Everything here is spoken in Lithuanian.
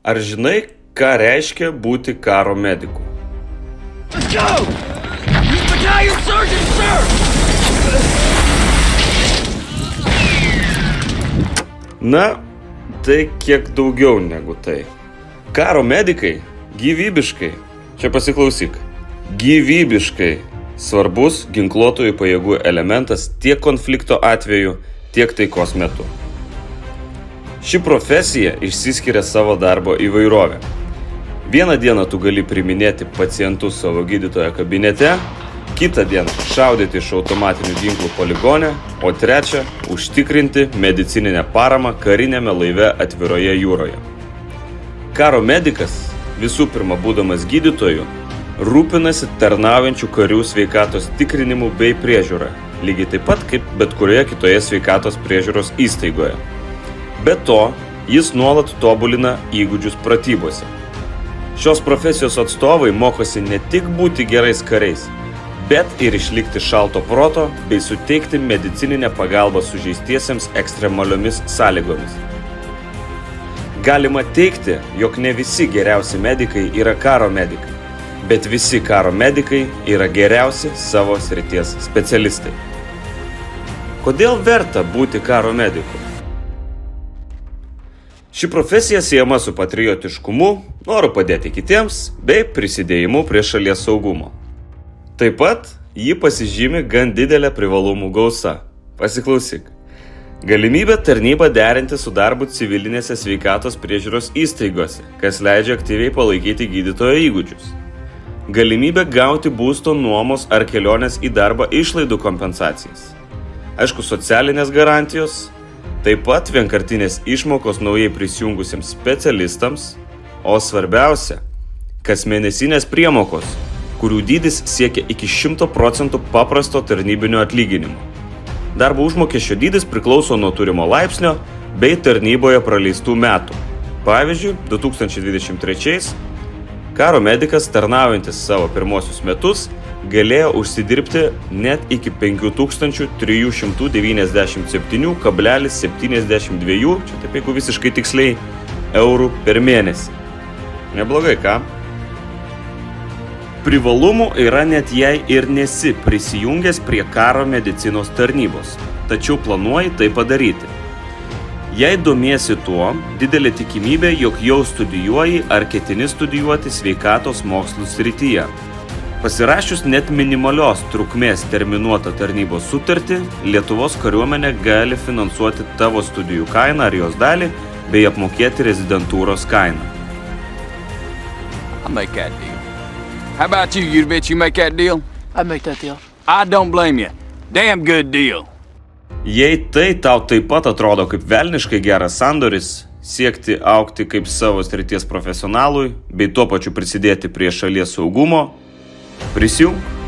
Ar žinai, ką reiškia būti karo mediku? Let's go! He's battalion sergeant, sir! Na, tai kiek daugiau negu tai. Karo medikai gyvybiškai, čia pasiklausyk, gyvybiškai svarbus ginkluotojų pajėgų elementas tiek konflikto atveju, tiek taikos metu. Ši profesija išsiskiria savo darbo įvairovę. Vieną dieną tu gali priiminėti pacientus savo gydytojo kabinete, kitą dieną šaudyti iš automatinių ginklų poligone, o trečią užtikrinti medicininę paramą karinėme laive atviroje jūroje. Karo medikas, visų pirma būdamas gydytoju, rūpinasi tarnaujančių karių sveikatos tikrinimu bei priežiūra, lygiai taip pat kaip bet kurioje kitoje sveikatos priežiūros įstaigoje. Be to, jis nuolat tobulina įgūdžius pratybose. Šios profesijos atstovai mokosi ne tik būti gerais kariais, bet ir išlikti šalto proto bei suteikti medicininę pagalbą sužeistiesiems ekstremaliomis sąlygomis. Galima teigti, jog ne visi geriausi medikai yra karo medikai, bet visi karo medikai yra geriausi savo srities specialistai. Kodėl verta būti karo mediku? Ši profesija siejama su patriotiškumu, noru padėti kitiems bei prisidėjimu prie šalies saugumo. Taip pat ji pasižymi gan didelę privalumų gausa. Pasiklausyk. Galimybė tarnybą derinti su darbu civilinėse sveikatos priežiūros įstaigose, kas leidžia aktyviai palaikyti gydytojo įgūdžius. Galimybė gauti būsto nuomos ar kelionės į darbą išlaidų kompensacijas. Aišku, socialinės garantijos, taip pat vienkartinės išmokos naujai prisijungusiems specialistams, o svarbiausia, kasmėnesinės priemokos, kurių dydis siekia iki 100% paprasto tarnybinio atlyginimo. Darbo užmokesčio dydis priklauso nuo turimo laipsnio bei tarnyboje praleistų metų. Pavyzdžiui, 2023 karo medikas tarnaujantis savo pirmosius metus galėjo užsidirbti net iki 5397,72, čia taip jeigu visiškai tiksliai, eurų per mėnesį. Neblogai, ką? Privalumų yra net jei ir nesi prisijungęs prie karo medicinos tarnybos, tačiau planuoji tai padaryti. Jei domiesi tuo, didelė tikimybė, jog jau studijuoji ar ketini studijuoti sveikatos mokslų srityje. Pasirašius net minimalios trukmės terminuotą tarnybos sutartį, Lietuvos kariuomenė gali finansuoti tavo studijų kainą ar jos dalį bei apmokėti rezidentūros kainą. I make that deal. How about you, bitch? You make that deal? I make that deal. I don't blame you. Damn good deal. Jei tai tau taip pat atrodo kaip velniškai geras sandoris, siekti augti kaip savo srities profesionalui bei tuo pačiu prisidėti prie šalies saugumo, prisijunk.